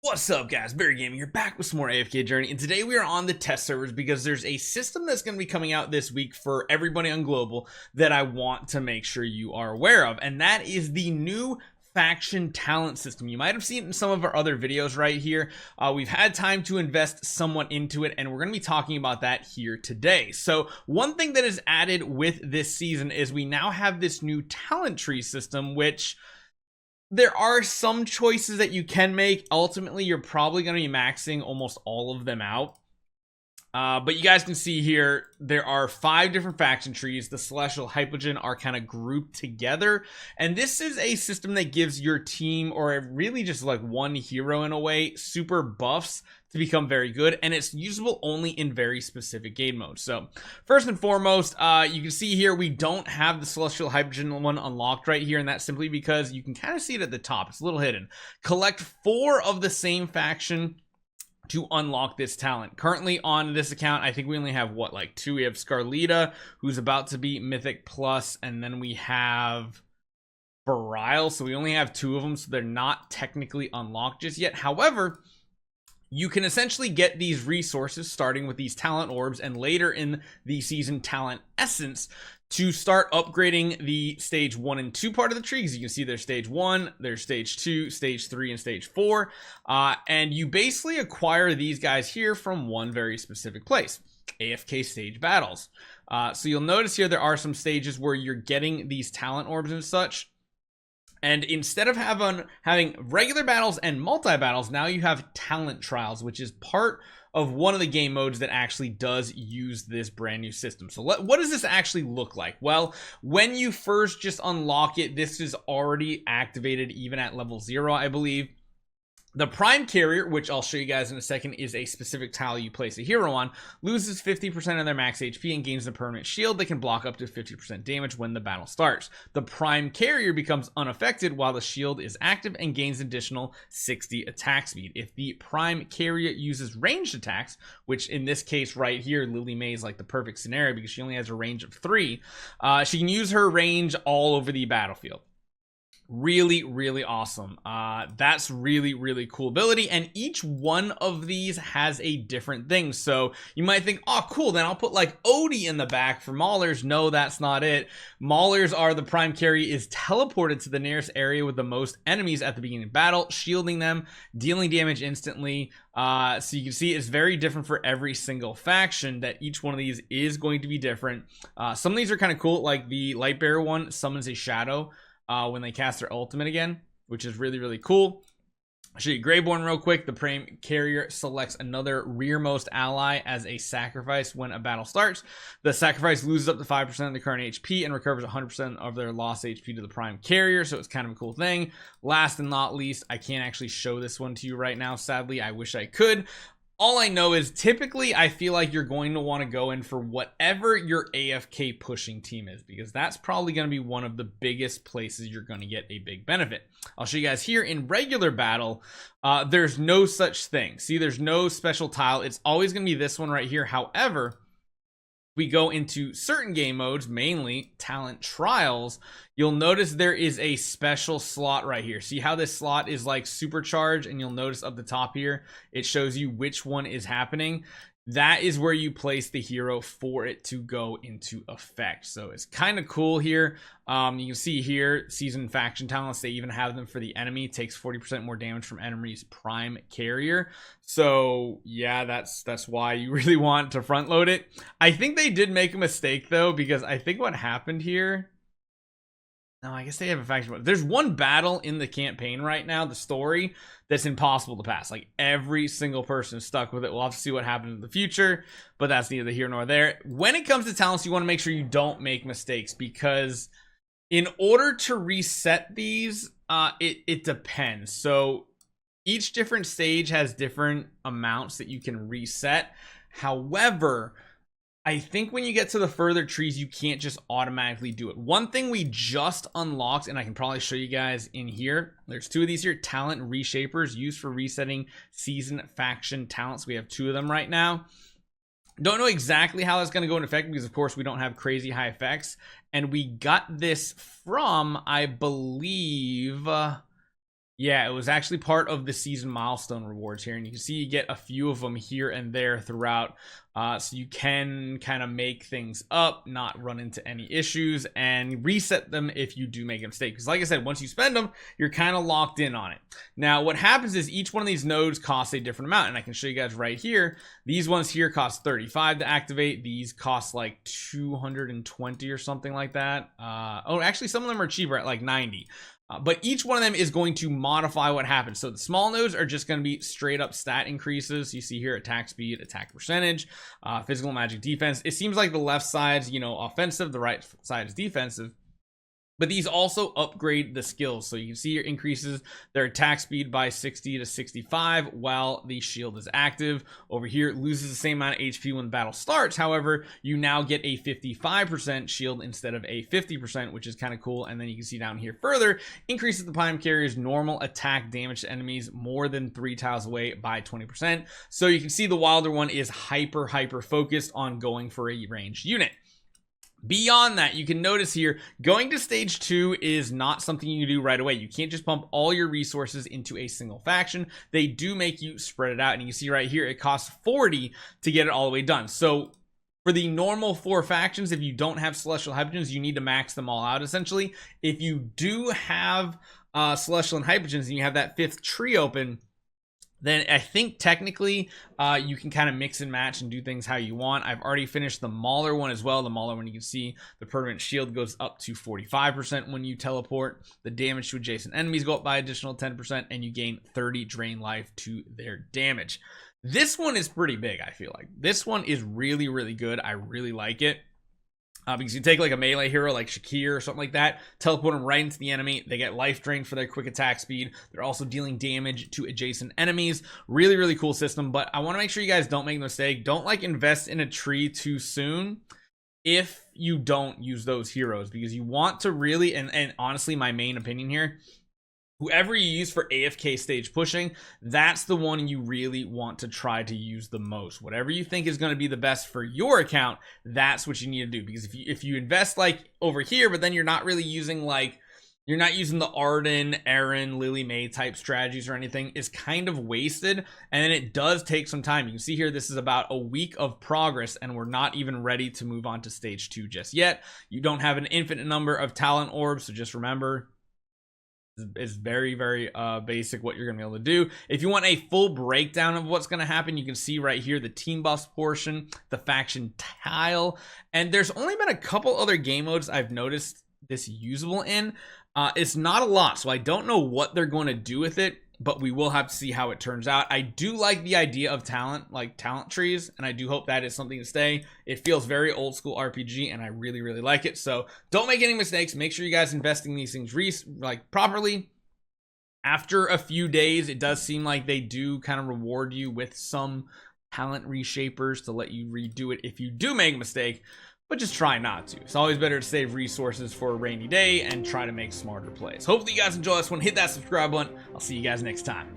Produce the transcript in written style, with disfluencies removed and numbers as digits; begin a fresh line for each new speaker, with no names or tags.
What's up, guys? Barry Gaming here, back with some more AFK Journey, and today we are on the test servers because there's a system that's going to be coming out this week for everybody on Global that I want to make sure you are aware of, and that is the new faction talent system. You might have seen it in some of our other videos right here. We've had time to invest somewhat into it, and we're going to be talking about that here today. So one thing that is added with this season is we now have this new talent tree system, which there are some choices that you can make. Ultimately, you're probably going to be maxing almost all of them out. But you guys can see here, there are 5 different faction trees. The Celestial Hypogean are kind of grouped together. And this is a system that gives your team, or really just like one hero in a way, super buffs to become very good. And it's usable only in very specific game modes. So first and foremost, you can see here, we don't have the Celestial Hypogean one unlocked right here. And that's simply because you can kind of see it at the top. It's a little hidden. Collect 4 of the same faction to unlock this talent. Currently on this account, I think we only have like 2. We have Scarlita, who's about to be Mythic Plus, and then we have Barile, so we only have 2 of them, so they're not technically unlocked just yet. However, you can essentially get these resources starting with these talent orbs and later in the season talent essence to start upgrading the stage 1 and 2 part of the tree. Because you can see there's stage 1, there's stage 2, stage 3, and stage 4. And you basically acquire these guys here from one very specific place: AFK stage battles. So you'll notice here there are some stages where you're getting these talent orbs and such. And instead of having regular battles and multi-battles, now you have talent trials, which is part of one of the game modes that actually does use this brand new system. So what does this actually look like? Well, when you first just unlock it, this is already activated even at level 0, I believe. The Prime Carrier, which I'll show you guys in a second, is a specific tile you place a hero on, loses 50% of their max HP and gains a permanent shield that can block up to 50% damage when the battle starts. The Prime Carrier becomes unaffected while the shield is active and gains additional 60 attack speed. If the Prime Carrier uses ranged attacks, which in this case right here, Lily May is like the perfect scenario because she only has a range of 3, she can use her range all over the battlefield. Really awesome. That's really cool ability, and each one of these has a different thing. So you might think, oh cool, then I'll put like Odie in the back for Maulers. No, that's not it. Maulers are the Prime Carry is teleported to the nearest area with the most enemies at the beginning of battle, shielding them, dealing damage instantly. So you can see it's very different for every single faction, that each one of these is going to be different. Some of these are kind of cool, like the Lightbearer one summons a shadow when they cast their ultimate again, which is really cool. I'll show you Greyborn real quick. The Prime Carrier selects another rearmost ally as a sacrifice when a battle starts. The sacrifice loses up to 5% of the current HP and recovers 100% of their lost HP to the Prime Carrier, so it's kind of a cool thing. Last and not least, I can't actually show this one to you right now, sadly. I wish I could. All I know is typically I feel like you're going to want to go in for whatever your AFK pushing team is, because that's probably going to be one of the biggest places you're going to get a big benefit. I'll show you guys here in regular battle. There's no such thing. See, there's no special tile. It's always going to be this one right here. However, we go into certain game modes, mainly talent trials, you'll notice there is a special slot right here. See how this slot is like supercharged, and you'll notice up the top here it shows you which one is happening. That is where you place the hero for it to go into effect. So it's kind of cool here. You can see here season faction talents, they even have them for the enemy. It takes 40% more damage from enemies Prime Carrier. So yeah, that's why you really want to front load it. I think they did make a mistake though, because I think what happened here, no, I guess they have a faction. There's one battle in the campaign right now, the story, that's impossible to pass. Like every single person is stuck with it. We'll have to see what happens in the future, but that's neither here nor there. When it comes to talents, you want to make sure you don't make mistakes, because in order to reset these, it depends. So each different stage has different amounts that you can reset. However, I think when you get to the further trees, you can't just automatically do it. One thing we just unlocked, and I can probably show you guys in here, there's 2 of these here, talent reshapers used for resetting season faction talents. We have 2 of them right now. Don't know exactly how that's going to go into effect, because of course we don't have crazy high effects, and we got this from, I believe, Yeah, it was actually part of the season milestone rewards here, and you can see you get a few of them here and there throughout, so you can kind of make things up, not run into any issues, and reset them if you do make a mistake, because like I said, once you spend them, you're kind of locked in on it. Now what happens is each one of these nodes costs a different amount, and I can show you guys right here. These ones here cost 35 to activate. These cost like 220 or something like that. Oh, actually some of them are cheaper at like 90. But each one of them is going to modify what happens. So the small nodes are just going to be straight up stat increases. You see here attack speed, attack percentage, physical, magic, defense. It seems like the left side's, you know, offensive, the right side is defensive. But these also upgrade the skills. So you can see here increases their attack speed by 60 to 65 while the shield is active. Over here, it loses the same amount of HP when the battle starts. However, you now get a 55% shield instead of a 50%, which is kind of cool. And then you can see down here further, increases the Prime Carrier's normal attack damage to enemies more than 3 tiles away by 20%. So you can see the Wilder one is hyper focused on going for a ranged unit. Beyond that, you can notice here, going to stage 2 is not something you do right away. You can't just pump all your resources into a single faction. They do make you spread it out, and you can see right here, it costs 40 to get it all the way done. So for the normal 4 factions, if you don't have Celestial Hypogeans, you need to max them all out, essentially. If you do have Celestial and Hypogeans, and you have that 5th tree open, then I think technically you can kind of mix and match and do things how you want. I've already finished the Mauler one as well. The Mauler one, you can see the permanent shield goes up to 45% when you teleport. The damage to adjacent enemies go up by additional 10%, and you gain 30 drain life to their damage. This one is pretty big, I feel like. This one is really good. I really like it. Because you take like a melee hero like Shakir or something like that, teleport them right into the enemy. They get life drain for their quick attack speed. They're also dealing damage to adjacent enemies. Really cool system. But I want to make sure you guys don't make a mistake. Don't like invest in a tree too soon if you don't use those heroes, because you want to really, and honestly, my main opinion here, whoever you use for AFK stage pushing, that's the one you really want to try to use the most. Whatever you think is going to be the best for your account, that's what you need to do. Because if you invest like over here, but then you're not really using like, you're not using the Arden, Aaron, Lily May type strategies or anything, is kind of wasted. And then it does take some time. You can see here, this is about a week of progress, and we're not even ready to move on to stage 2 just yet. You don't have an infinite number of talent orbs, so just remember, is very basic what you're gonna be able to do. If you want a full breakdown of what's gonna happen, you can see right here the team buffs portion, the faction tile, and there's only been a couple other game modes I've noticed this usable in. It's not a lot, so I don't know what they're going to do with it, but we will have to see how it turns out. I do like the idea of talent, like talent trees, and I do hope that is something to stay. It feels very old school RPG, and I really like it. So don't make any mistakes. Make sure you guys investing these things like properly. After a few days, it does seem like they do kind of reward you with some talent reshapers to let you redo it if you do make a mistake, but just try not to. It's always better to save resources for a rainy day and try to make smarter plays. Hopefully you guys enjoy this one. Hit that subscribe button. I'll see you guys next time.